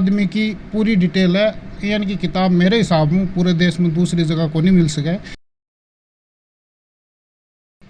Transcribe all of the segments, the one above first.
आदमी की पूरी डिटेल है, यानी कि किताब मेरे हिसाब में पूरे देश में दूसरी जगह को नहीं मिल सके।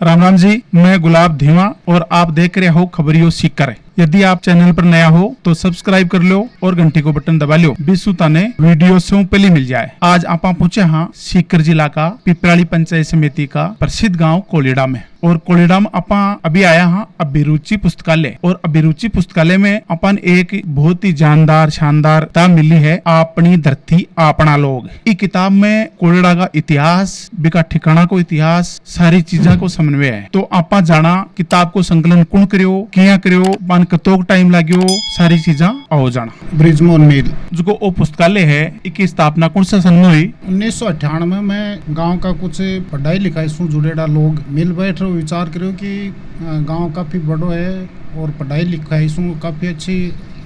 राम राम जी, मैं गुलाब धीमा और आप देख रहे हो खबरियो सीकर। यदि आप चैनल पर नया हो तो सब्सक्राइब कर लो और घंटी को बटन दबा लो, बिसु ताने वीडियो से पहले मिल जाए। आज आप पहुंचे हाँ सीकर जिला का पिपराली पंचायत समिति का प्रसिद्ध गांव कोलिडा में। और कोलिडा में अपा अभी आया हाँ अभिरुचि पुस्तकालय। और अभिरुचि पुस्तकालय में अपन एक बहुत ही जानदार शानदार किताब मिली है, अपनी धरती अपना लोग। इस किताब में कोलिडा का इतिहास, बिका ठिकाना को इतिहास, सारी चीजा को समन्वय है। तो आपा जाना किताब को संकलन कौन करियो, क्या करियो, कतोक टाइम लाग्यो, सारी चीजा आओ जाना। ब्रिजमोहन मिल जो वो पुस्तकालय है, इसकी स्थापना कौन सा सन में हुई? 1998 में गांव का कुछ पढ़ाई लिखाई से जुड़ेड़ा लोग मिल बैठ विचार करो कि गांव काफी बड़ो है और पढ़ाई लिखाई से काफी अच्छी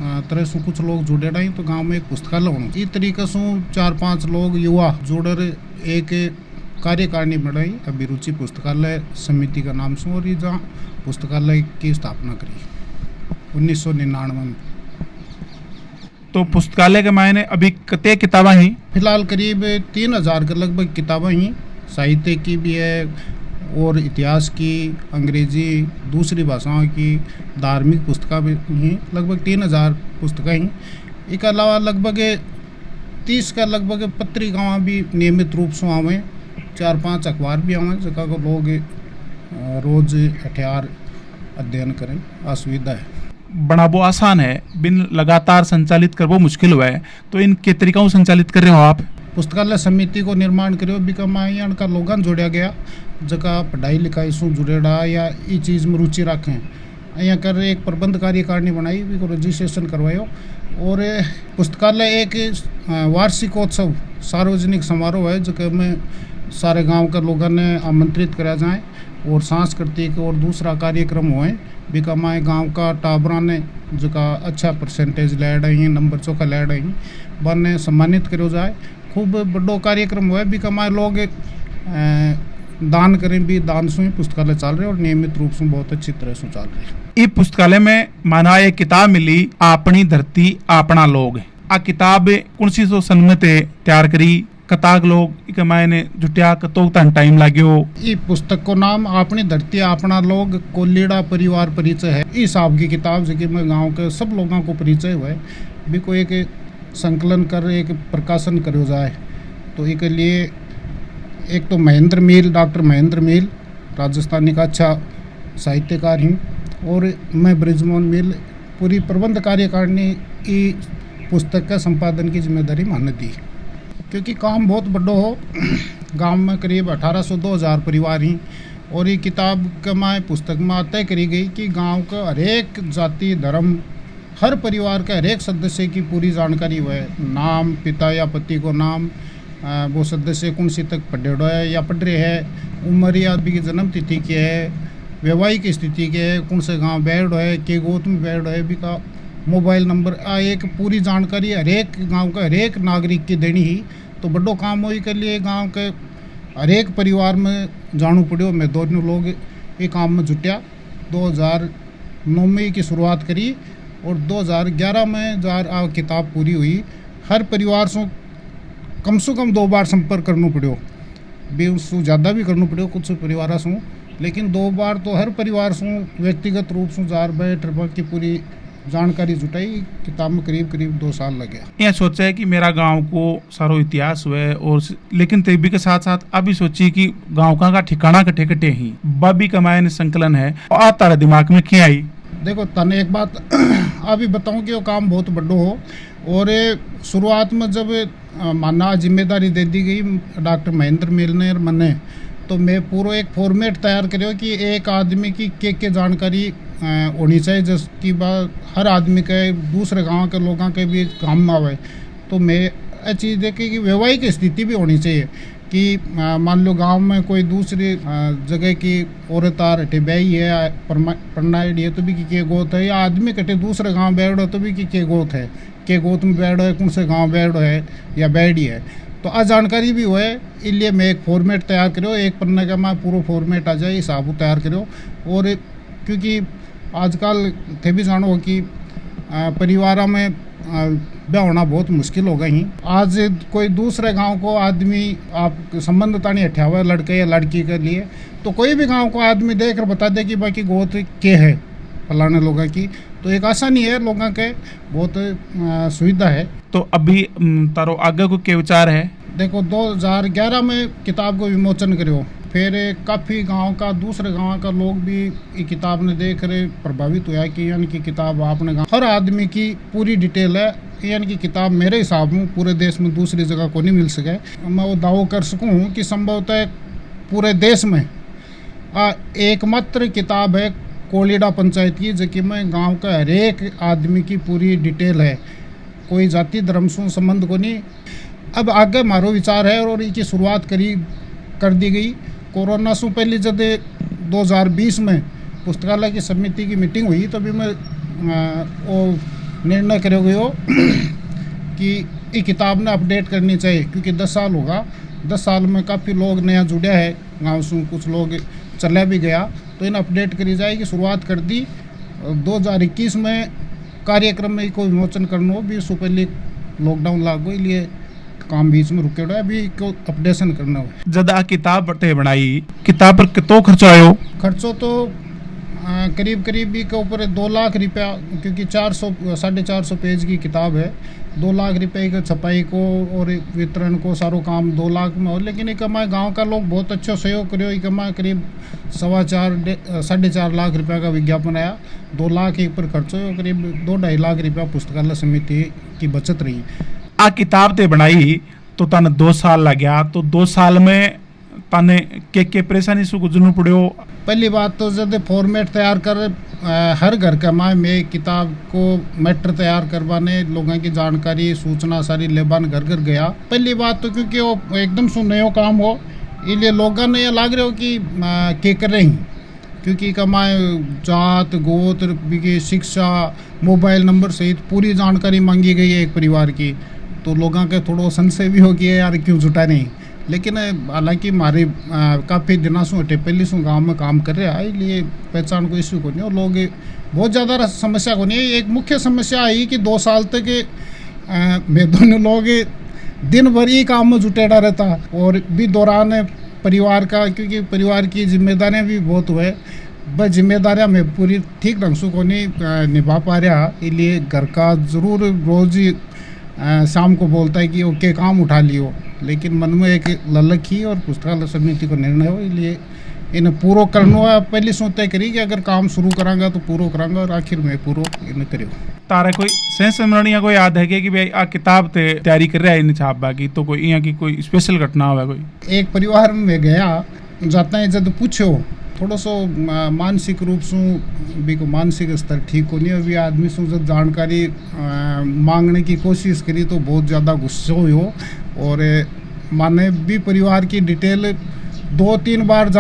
तरह से कुछ लोग जुड़ेड़ा ही, तो गांव में एक पुस्तकालय होना। इस तरीके से 4-5 लोग युवा जुड़े एक कार्यकारिणी बनाई अभिरुचि पुस्तकालय समिति का नाम से, और जहाँ पुस्तकालय की स्थापना करी 1999 में। तो पुस्तकालय के मायने अभी कितने किताबें हैं? फिलहाल करीब 3000 के लगभग किताबें हैं, साहित्य की भी है और इतिहास की, अंग्रेजी, दूसरी भाषाओं की, धार्मिक पुस्तकें भी हैं। लगभग 3000 पुस्तकें हैं। इसके अलावा लगभग 30 का लगभग पत्रिकाएं भी नियमित रूप से आवें, 4-5 अखबार भी आवें, जगह को लोग रोज हथियार अध्ययन करें। असुविधा है, बनाबो आसान है, बिन लगातार संचालित करबो मुश्किल हुआ है, तो इन के तरीकों संचालित कर रहे हो आप? पुस्तकालय समिति को निर्माण करो, बिकमायन का लोगन जोड़ा गया, जगह पढ़ाई लिखाई से जुड़ेड़ा या इस चीज़ में रुचि रखें। यहाँ कर एक प्रबंध कार्यकारिणी बनाई, भी को रजिस्ट्रेशन करवायो। और पुस्तकालय एक वार्षिकोत्सव सार्वजनिक समारोह है, जगह में सारे गाँव के लोगों ने आमंत्रित करा जाए और सांस्कृतिक और दूसरा कार्यक्रम हुए। बिकमाए गांव का टाबरा ने जो का अच्छा परसेंटेज ले रही हैं, नंबर चौका ले रही हैं, बने सम्मानित करो जाए। खूब बड़ो कार्यक्रम हुआ है। बिकमाए लोग दान करें, भी दान से ही पुस्तकालय चल रहे और नियमित रूप से बहुत अच्छी तरह से चल रहे हैं। इस पुस्तकालय में माना एक किताब मिली, अपनी धरती अपना लोग। आ किताब कौन सी सो सन में तैयार करी, कताक लोग मायने जुटिया, कतोक तन टाइम लाग्यो? इस पुस्तक को नाम अपनी धरती अपना लोग कोलिडा परिवार परिचय है। इस आप की किताब जो में गांव के सब लोगों को परिचय हुआ है, भी को एक संकलन कर एक प्रकाशन करो जाए। तो इसके लिए एक तो महेंद्र मील, डॉक्टर महेंद्र मील राजस्थानी का अच्छा साहित्यकार हैं, और मैं ब्रिजमोहन मिल पूरी प्रबंध कार्यकारिणी इस पुस्तक का संपादन की जिम्मेदारी मान दी, क्योंकि काम बहुत बड़ो हो। गांव में करीब 1800-2000 परिवार हैं, और ये किताब के माए पुस्तक में तय करी गई कि गांव का हरेक जाति धर्म, हर परिवार का हरेक सदस्य की पूरी जानकारी हुआ है। नाम, पिता या पति को नाम, वो सदस्य कौन सी तक पढ़ेड़ो है या पढ़ रहे है, उम्र या आदमी की जन्म तिथि क्या है, वैवाहिक स्थिति क्या है, कौन से गाँव बैठो है, के गोत में बैठो है, भी का मोबाइल नंबर, एक पूरी जानकारी हरेक गांव का हरेक नागरिक की देनी ही। तो बड़ो काम हो के लिए गांव के हरेक परिवार में जानू पड़ो। मैं दोनों लोग ये काम में जुटिया। 2009 में की शुरुआत करी और 2011 में किताब पूरी हुई। हर परिवार से कम 2 बार संपर्क करना पड़ो, भी उससे ज़्यादा भी करना पड़ो कुछ परिवार से, लेकिन 2 बार तो हर परिवार से व्यक्तिगत रूप से जार बैठ की पूरी जानकारी जुटाई। किताब में करीब 2 साल लगे। यह सोचा है कि मेरा गांव को सारो इतिहास हुआ है, और लेकिन तेबी के साथ साथ अभी सोची कि गांव का ठिकाना कटे कटे ही बबी कमाए ने संकलन है, और तारा दिमाग में क्या आई? देखो तने एक बात अभी बताऊं कि वो काम बहुत बड़ो हो, और शुरुआत में जब माना जिम्मेदारी दे दी गई डॉक्टर महेंद्र मिल ने मने, तो मैं पूरा एक फॉर्मेट तैयार करो कि एक आदमी की के जानकारी होनी चाहिए, जिसकी बात हर आदमी के दूसरे गांव के लोगों के भी काम में आवे। तो मैं ये चीज़ देखे कि वैवाहिक स्थिति भी होनी चाहिए, कि मान लो गांव में कोई दूसरी जगह की औरत आ रही ब्याही है, परनाइडी है, तो भी के गोत है, या आदमी कटे दूसरे गांव बैठो तो भी के गोत है, के गोत में बैठो है, कौन से गाँव बैठो है या बैठी है। तो आ जानकारी भी हुए, इसलिए मैं एक फॉर्मेट तैयार करो, एक पन्ने का मैं पूरा फॉर्मेट आ जाए, हिसाब तैयार करो। और क्योंकि आजकल थे भी जानो कि परिवार में ब्याह होना बहुत मुश्किल होगा ही। आज कोई दूसरे गांव को आदमी आप संबंध तानी हठा हुआ लड़के या लड़की के लिए, तो कोई भी गांव को आदमी देख कर बता दे कि बाकी गोत के है फलाने लोगों की, तो एक आसानी है लोगों के, बहुत सुविधा है। तो अभी तारो आगे को क्या विचार है? देखो 2011 में किताब को विमोचन करो, फिर काफ़ी गांव का दूसरे गांव का लोग भी ये किताब ने देख रहे प्रभावित हुआ कि यानी कि किताब आपने गाँव हर आदमी की पूरी डिटेल है, यानी कि किताब मेरे हिसाब में पूरे देश में दूसरी जगह को नहीं मिल सके। मैं वो दावो कर सकूँ कि संभवतः पूरे देश में एकमात्र किताब है कोलीडा पंचायत की, जो कि में गाँव का हर एक आदमी की पूरी डिटेल है, कोई जाति धर्म से संबंध को नहीं। अब आगे मारो विचार है और इसकी शुरुआत कर दी गई। कोरोना से पहले जब 2020 में पुस्तकालय की समिति की मीटिंग हुई, तभी मैं वो निर्णय करे गयो कि ये किताब ने अपडेट करनी चाहिए, क्योंकि 10 साल होगा, 10 साल में काफ़ी लोग नया जुड़ा है गाँव से, कुछ लोग चला भी गया, तो इन्हें अपडेट करी जाएगी। शुरुआत कर दी 2021 में कार्यक्रम में को विमोचन करना हो, भी उससे पहले लॉकडाउन लागू, इसलिए काम बीच में रुके हुआ, अभी को अपडेशन करना हो। जब आ किताब बटे बनाई, किताब पर कितो खर्चो आयो? खर्चो तो करीब के ऊपर 2 लाख रुपया, क्योंकि 450 पेज की किताब है, 2 लाख रुपये की छपाई को और वितरण को सारो काम 2 लाख में हो। लेकिन एक हमारे गांव का लोग बहुत अच्छा सहयोग करो, एक हमारे करीब 4.5 लाख रुपया का विज्ञापन आया, 2 लाख एक पर खर्च हो, करीब 2-2.5 लाख रुपया पुस्तकालय समिति की बचत रही। आ किताब ते बनाई तो तने 2 साल लग गया, तो 2 साल में तने के परेशानी से गुजरना पड़ो? पहली बात तो जब फॉर्मेट तैयार कर हर घर का मैं किताब को मैटर तैयार करवाने, लोगों की जानकारी सूचना सारी लेबान घर घर गया। पहली बात तो क्योंकि वो एकदम से नया काम हो, इसलिए लोगों ने ये लाग रहे हो कि के कर रहे हैं, क्योंकि कमाए जात गोत की शिक्षा मोबाइल नंबर सहित पूरी जानकारी मांगी गई है एक परिवार की, तो लोगों के थोड़ा संशय भी हो गया यार क्यों जुटा नहीं। लेकिन हालांकि हमारे काफ़ी दिनों से हटे पहले से गांव में काम कर रहा है, इसलिए पहचान को इश्यू को नहीं, और लोग बहुत ज़्यादा समस्या को नहीं है। एक मुख्य समस्या आई कि 2 साल तक मैं दोनों लोग दिन भर ही काम में जुटेड़ा रहता, और भी दौरान परिवार का, क्योंकि परिवार की जिम्मेदारियाँ भी बहुत हुए, बस जिम्मेदारियाँ मैं पूरी ठीक ढंग से को नहीं निभा पा रहा, इसलिए घर का ज़रूर रोज़ शाम को बोलता है कि ओके काम उठा लियो, लेकिन मन में एक ललक ही और पुस्तकालय समिति को निर्णय हो, इसलिए इन्हें पूरा करना है। पहले से तय करी कि अगर काम शुरू करांगा तो पूरा करांगा, और आखिर में पूरा इन्हें करियो। तारा कोई संस्मरणीय कोई याद है कि भाई आ किताब ते तैयारी कर रहा है इन छाप बाकी, तो कोई यहाँ की कोई स्पेशल घटना हो? कोई एक परिवार में गया जाता है, जब पूछो थोड़ा सो मानसिक रूप से भी को मानसिक स्तर ठीक होनी है, भी आदमी से जब जानकारी मांगने की कोशिश करी तो बहुत ज़्यादा गुस्सा हो, और माने भी परिवार की डिटेल 2-3 बार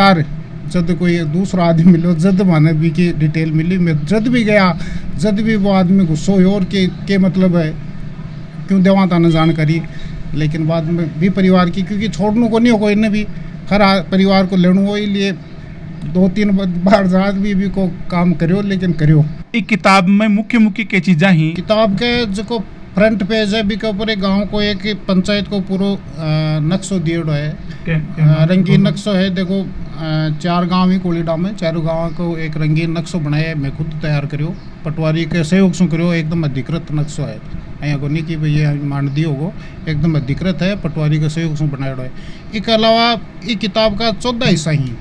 जब कोई दूसरा आदमी मिलो, जब माने भी की डिटेल मिली, मैं जब भी गया जब भी वो आदमी गुस्सा हो और के मतलब है क्यों देवा था ना जानकारी। लेकिन बाद में भी परिवार की, क्योंकि छोड़ने को नहीं हो कोई ने भी, हर परिवार को लेना हो, इसलिए 2-3 बार जात भी को काम करो, लेकिन करो। एक किताब में मुख्य क्या चीज़ा ही? किताब के जो फ्रंट पेज है भी के ऊपर एक गाँव को, एक पंचायत को पूरा नक्शो दिए है, रंगीन नक्शो है। देखो 4 गांव ही कोलीडा में, 4 गाँव को एक रंगीन नक्शो बनाया है, मैं खुद तैयार करो, पटवारी के सहयोग से करो, एकदम अधिकृत नक्शो है, यहाँ को नहीं कि भाई ये मान दियो हो, एकदम अधिकृत है, पटवारी के सहयोग से बनाया है। इसके अलावा ये किताब का 14 हिस्सा ही,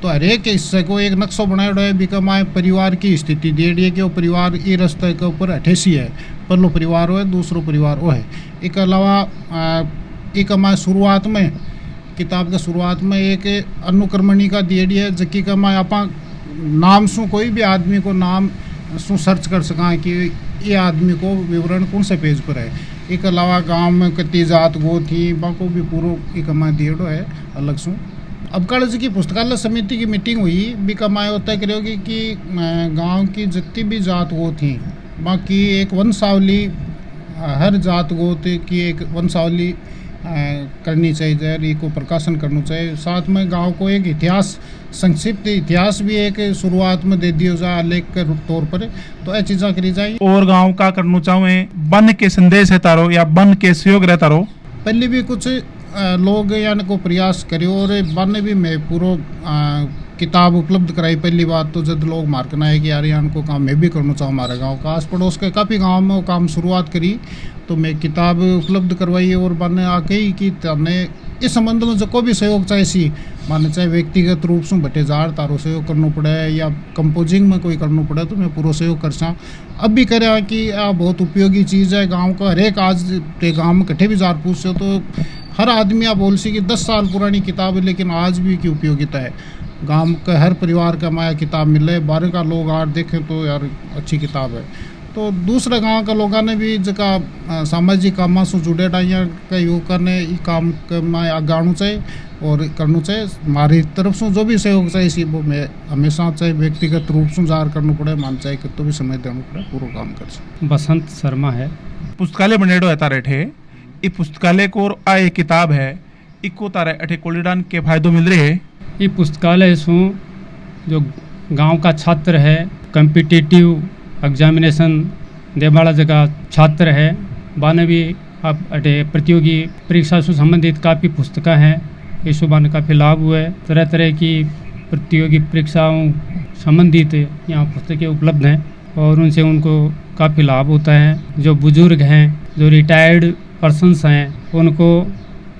तो हर एक हिस्से को एक नक्शो बनाया है, बिकमाए परिवार की स्थिति दे रही है कि वो परिवार ये रास्ते के ऊपर अठेसी है, पहलो परिवार हो है, दूसरो परिवार वो है। इसके अलावा एक हमारे शुरुआत में किताब के शुरुआत में एक अनुक्रमणी का दिए है, जबकि कमाए आप नाम से कोई भी आदमी को नाम से सर्च कर सका कि ये आदमी को विवरण कौन से पेज पर है। इसके अलावा गाँव में कितनी जात गो थी बाको भी पूरा एक हमारे दिए है अलग से। अब कल की पुस्तकालय समिति की मीटिंग हुई, भी कमाए होता है करोगी कि गांव की जितनी भी जात गो थी, बाकी एक वंशावली, हर जात गोत की एक वंशावली करनी चाहिए, इको प्रकाशन करना चाहिए। साथ में गांव को एक इतिहास, संक्षिप्त इतिहास भी एक शुरुआत में दे दियो जाए आलेख के तौर पर, तो यह चीज़ा करी जाए। और गांव का करना चाहे बन के संदेश है तारो या बन के सहयोग रहता रहो। पहले भी कुछ लोग यानी को प्रयास करियो और बन भी मैं पूरा किताब उपलब्ध कराई। पहली बात तो जब लोग मार्कना है कि यार यान को काम मैं भी करना चाहूँ, हमारे गांव का आस पड़ोस के काफ़ी गांव में वो काम शुरुआत करी, तो मैं किताब उपलब्ध करवाई और बन आके ही कि हमने इस संबंध में जो को भी सहयोग चाहे सी माने, चाहे व्यक्तिगत रूप से बटे जार तारो सहयोग करना पड़े या कंपोजिंग में कोई करना पड़े, तो मैं पूरा सहयोग कर सा। अब भी करे कि बहुत उपयोगी चीज़ है गांव का। हर एक आज के गांव में कट्ठे भी जार पूछते तो हर आदमी आप बोल सी कि 10 साल पुरानी किताब है, लेकिन आज भी की उपयोगिता है। गांव के हर परिवार का माया किताब मिले, बाहर का लोग आर देखें तो यार अच्छी किताब है। तो दूसरे गांव के लोगों ने भी जगह सामाजिक कामों से जुड़े डाइया का योग करने काम में आगाणु चाहिए और करना चाहिए। हमारी तरफ से जो भी सहयोग चाहिए इसी वो मैं हमेशा चाहे व्यक्तिगत रूप से जार करना पड़े, मान चाहे कि तो भी समय देना पड़े, पूरा काम कर सकते। बसंत शर्मा है। पुस्तकालय बनेडो है तारे ठे, ये पुस्तकालय को आए किताब है इको तारे अठे कोलिडान के फायदो मिल रहे है। ये पुस्तकालय सु जो गांव का छात्र है, कम्पिटिटिव एग्जामिनेशन दे वाला जगह छात्र है, बाने भी अब अटे प्रतियोगी परीक्षा से संबंधित काफ़ी पुस्तकें हैं। इस बाने काफ़ी लाभ हुए, तरह तरह की प्रतियोगी परीक्षाओं संबंधित यहाँ पुस्तकें उपलब्ध हैं और उनसे उनको काफ़ी लाभ होता है। जो बुजुर्ग हैं, जो रिटायर्ड पर्सन्स हैं, उनको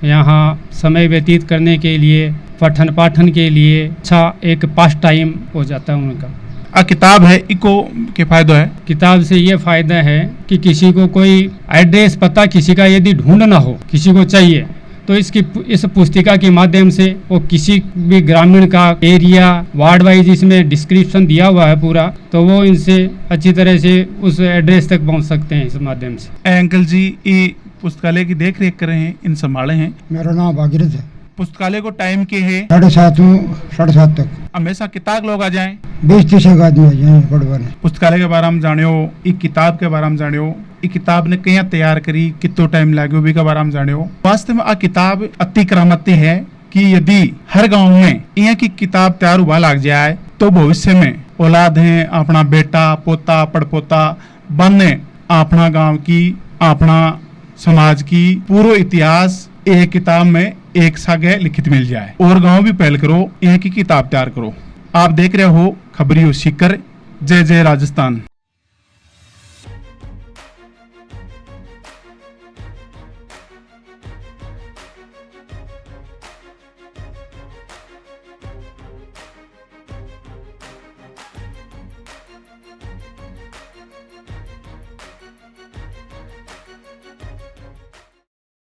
यहाँ समय व्यतीत करने के लिए, पठन पाठन के लिए अच्छा एक पास टाइम हो जाता है उनका। किताब है इको के फायदो है। किताब से ये फायदा है कि किसी को कोई एड्रेस पता किसी का यदि ढूंढना हो, किसी को चाहिए, तो इस पुस्तिका के माध्यम से वो किसी भी ग्रामीण का एरिया वार्ड वाइज इसमें डिस्क्रिप्शन दिया हुआ है पूरा, तो वो इनसे अच्छी तरह से उस एड्रेस तक पहुंच सकते हैं इस माध्यम से। अंकल जी ये पुस्तकालय की देख रेख कर रहे हैं, इन संभाले हैं। मेरा नाम भागीरथ है। पुस्तकालय को टाइम के है 7:30 तक। हमेशा किताब लोग आ जाएं। 20-30 आदमी आ जाए पढ़वाने। पुस्तकालय के बारे में जानियो, एक किताब के बारे में जानियो, ये किताब ने कहीं तैयार करी, कितो टाइम लाग्यो भी के बारे में जानियो। वास्तव में आ किताब अति करामती है कि यदि हर गांव में यहाँ की किताब तैयार हुआ लग जाए तो भविष्य में औलाद है अपना बेटा पोता पड़पोता बने अपना गांव की, अपना समाज की पूरा इतिहास एक किताब में एक सागे लिखित मिल जाए। और गांव भी पहल करो, यहाँ की किताब तैयार करो। आप देख रहे हो खबरियो सीकर। जय जय राजस्थान।